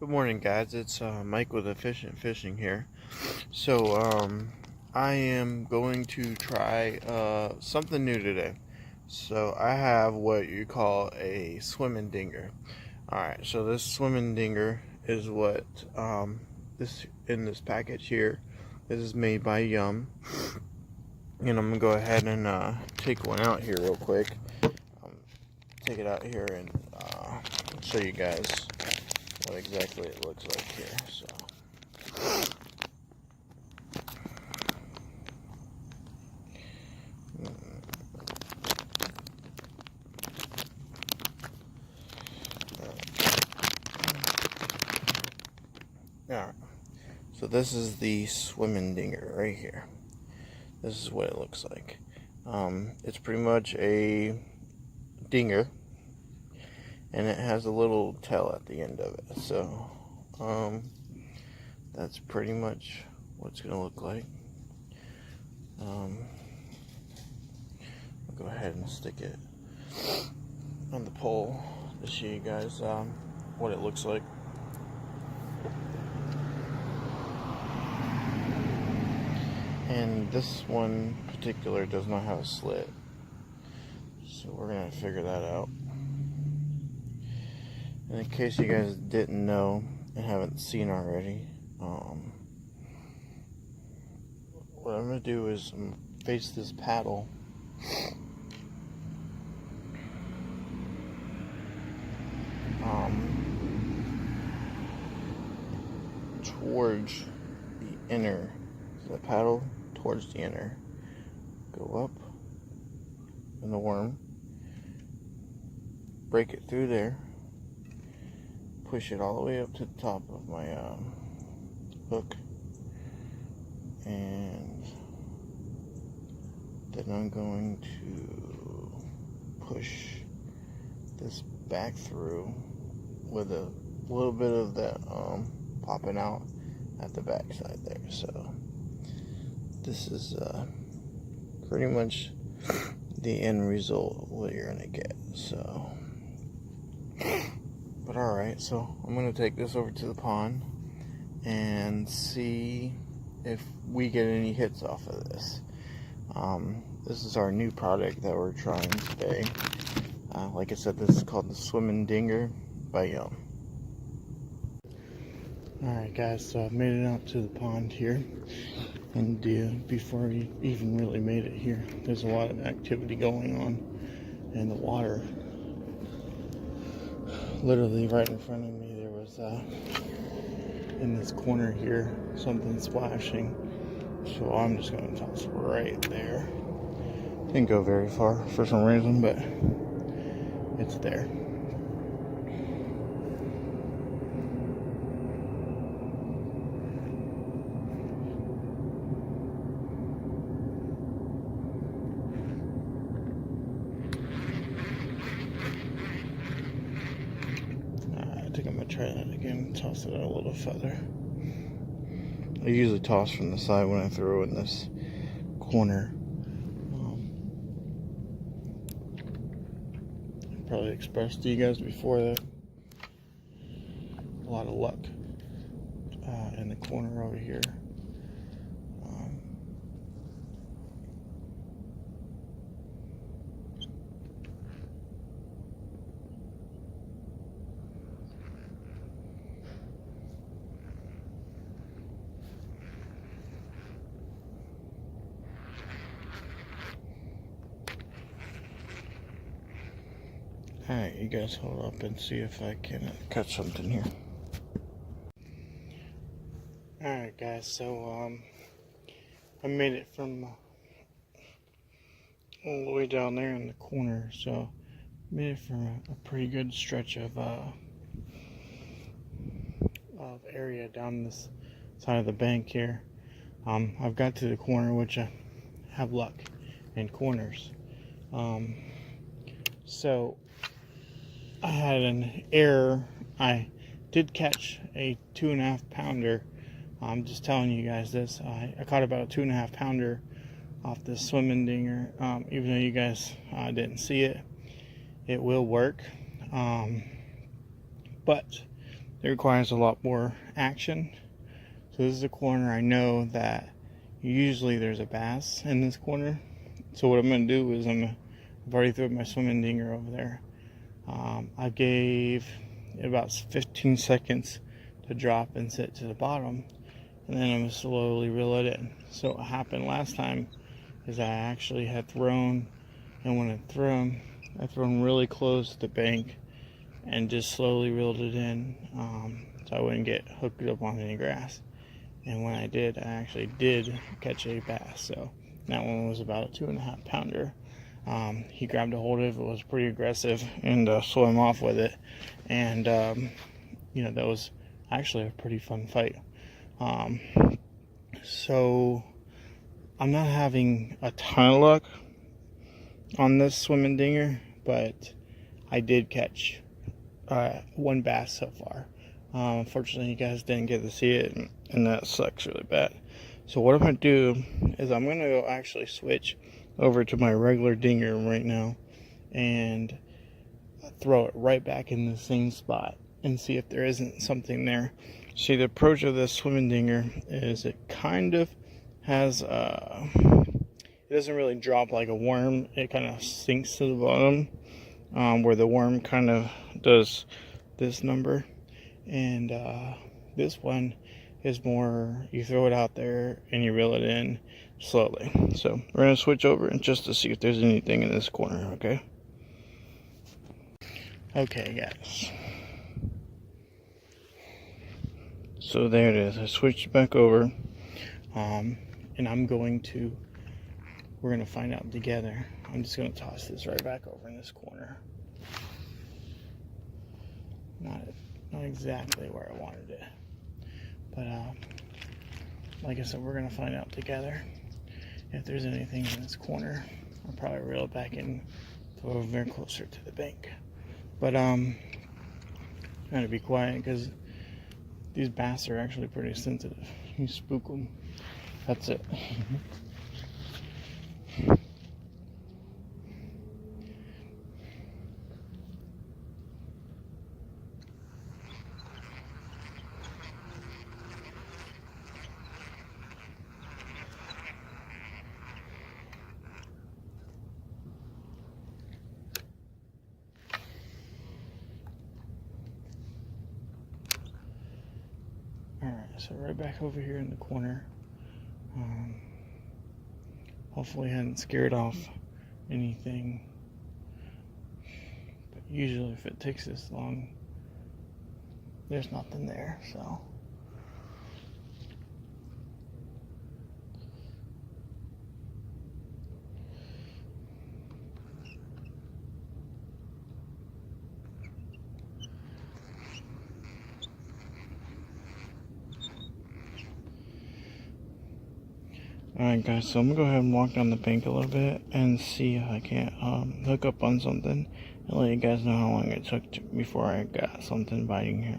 Good morning, guys. It's Mike with Efficient Fishing here. So, I am going to try something new today. So, I have what you call a swimming dinger. Alright, so this swimming dinger is what this in this package here. This is made by Yum. And I'm going to go ahead and take one out here real quick. Take it out here and show you guys what exactly it looks like here. So alright, so this is the swimming dinger right here. This is what it looks like. It's pretty much a dinger, and it has a little tail at the end of it. So that's pretty much what it's gonna look like. I'll go ahead and stick it on the pole to show you guys what it looks like. And this one particular does not have a slit, so we're gonna figure that out. And in case you guys didn't know and haven't seen already, what I'm gonna do is face this paddle towards the inner. So the paddle towards the inner. Go up in the worm. Break it through there. Push it all the way up to the top of my hook. And then I'm going to push this back through with a little bit of that popping out at the back side there. So this is pretty much the end result of what you're gonna get. So, but alright, so I'm gonna take this over to the pond and see if we get any hits off of this. This is our new product that we're trying today. Like I said, this is called the Swimming Dinger by Yum. Alright guys, so I've made it out to the pond here, and before we even really made it here, there's a lot of activity going on in the water. Literally right in front of me there was, in this corner here, something splashing, so I'm just going to toss it right there. Didn't go very far for some reason, but it's there. I think I'm going to try that again, toss it out a little further. I usually toss from the side when I throw in this corner. I probably expressed to you guys before that a lot of luck in the corner over here. Alright, you guys hold up and see if I can catch something here. Alright guys, so I made it from all the way down there in the corner, so made it from a pretty good stretch of area down this side of the bank here. I've got to the corner, which I have luck in corners. So I had an error. I did catch a 2.5 pounder. I'm just telling you guys this. I caught about a 2.5 pounder off this swimming dinger. Even though you guys didn't see it, it will work. But that requires a lot more action. So this is a corner I know that usually there's a bass in this corner. So what I'm going to do is I've already threw my swimming dinger over there. I gave it about 15 seconds to drop and sit to the bottom, and then I'm going to slowly reel it in. So what happened last time is I actually had thrown, and when I thrown really close to the bank and just slowly reeled it in, so I wouldn't get hooked up on any grass. And when I did, I actually did catch a bass. So that one was about a 2.5 pounder. He grabbed a hold of it, was pretty aggressive, and swam off with it. And that was actually a pretty fun fight. So I'm not having a ton of luck on this swimming dinger, but I did catch one bass so far. Unfortunately, you guys didn't get to see it, and that sucks really bad. So what I'm going to do is I'm going to go actually switch over to my regular dinger right now and throw it right back in the same spot and see if there isn't something there. See, the approach of this swimming dinger is it kind of has it doesn't really drop like a worm. It kind of sinks to the bottom, where the worm kind of does this number. And this one is more, you throw it out there and you reel it in slowly. So we're going to switch over and just to see if there's anything in this corner, okay? Okay, guys. So there it is. I switched back over. And we're going to find out together. I'm just going to toss this right back over in this corner. Not exactly where I wanted it, but like I said, we're gonna find out together if there's anything in this corner. I'll probably reel it back in, throw it very closer to the bank. But trying to be quiet because these bass are actually pretty sensitive. You spook them, that's it. Alright, so right back over here in the corner. Hopefully I hadn't scared off anything. But usually if it takes this long, there's nothing there, so. Alright guys, so I'm going to go ahead and walk down the bank a little bit and see if I can't hook up on something and let you guys know how long it took before I got something biting here.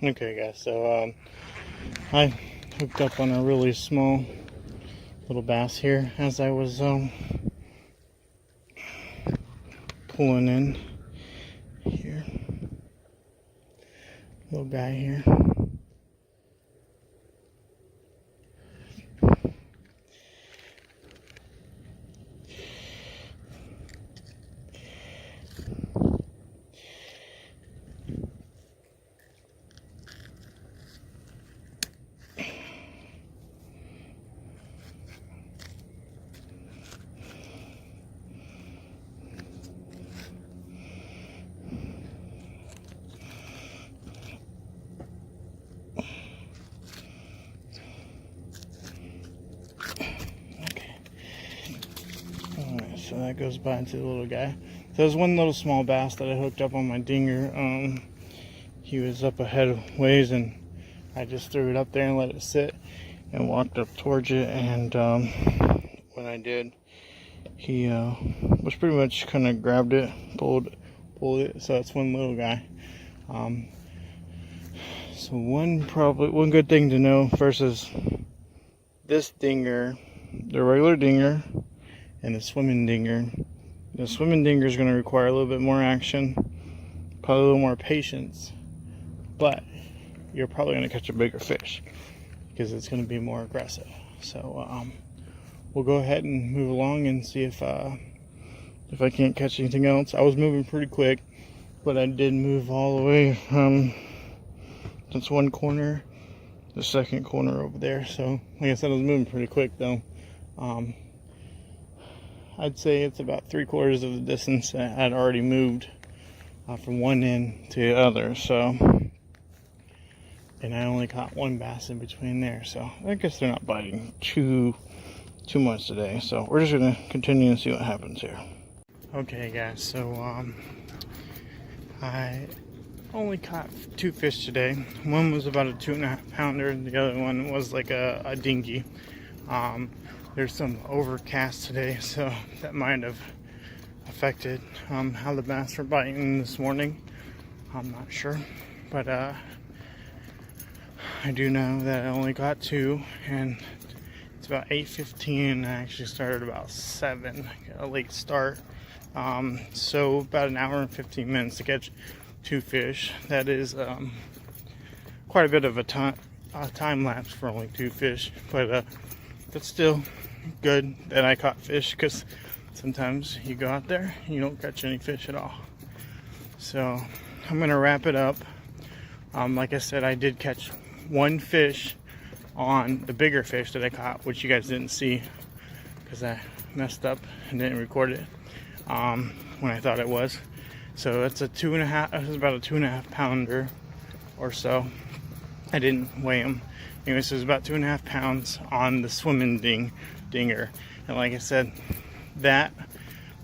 Okay guys, so I hooked up on a really small little bass here as I was pulling in here. Little guy here. So that goes by to the little guy. So there's one little small bass that I hooked up on my dinger. He was up ahead of ways, and I just threw it up there and let it sit and walked up towards it. And when I did, he was pretty much kind of grabbed it, pulled it. So that's one little guy. So one good thing to know versus this dinger, the regular dinger, and the swimming dinger. The swimming dinger is going to require a little bit more action, probably a little more patience but you're probably going to catch a bigger fish because it's going to be more aggressive. So we'll go ahead and move along and see if I can't catch anything else. I was moving pretty quick, but I did move all the way from this one corner, the second corner over there. So like I said, I was moving pretty quick though. I'd say it's about 3/4 of the distance that I'd already moved from one end to the other. So, and I only caught one bass in between there. So I guess they're not biting too much today. So we're just gonna continue and see what happens here. Okay, guys. So I only caught 2 fish today. One was about a 2.5 pounder, and the other one was like a dingy. There's some overcast today, so that might have affected how the bass were biting this morning. I'm not sure, but I do know that I only got 2, and it's about 8:15, and I actually started about 7, a late start. So about an hour and 15 minutes to catch 2 fish. That is quite a bit of a time lapse for only 2 fish, but still good that I caught fish, because sometimes you go out there and you don't catch any fish at all. So I'm gonna wrap it up. Like I said, I did catch 1 fish on the bigger fish that I caught, which you guys didn't see because I messed up and didn't record it when I thought it was. So it's it was about a 2.5 pounder or so. I didn't weigh them. Anyway, so it was about 2.5 pounds on the swimming dinger. And like I said, that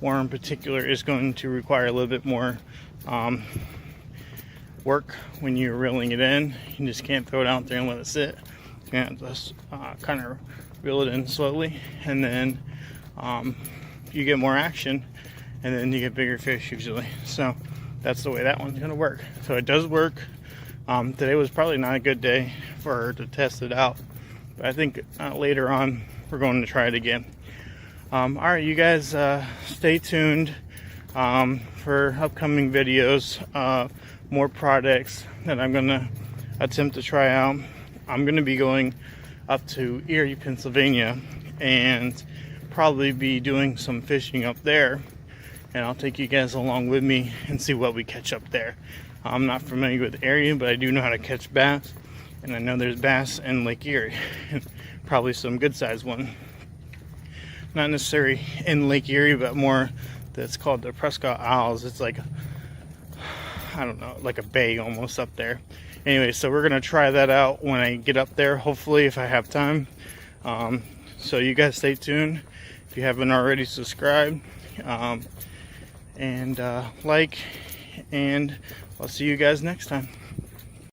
worm in particular is going to require a little bit more work when you're reeling it in. You just can't throw it out there and let it sit. You have to just kind of reel it in slowly, and then you get more action, and then you get bigger fish usually. So that's the way that one's gonna work. So it does work. Today was probably not a good day for her to test it out, but I think later on we're going to try it again. All right, you guys, stay tuned for upcoming videos, more products that I'm gonna attempt to try out. I'm gonna be going up to Erie, Pennsylvania, and probably be doing some fishing up there, and I'll take you guys along with me and see what we catch up there. I'm not familiar with the area, but I do know how to catch bass, and I know there's bass in Lake Erie, probably some good sized one. Not necessarily in Lake Erie, but more that's called the Prescott Isles. It's like, I don't know, like a bay almost up there. Anyway, so we're gonna try that out when I get up there, hopefully, if I have time. So you guys stay tuned. If you haven't already, subscribed and like, and I'll see you guys next time.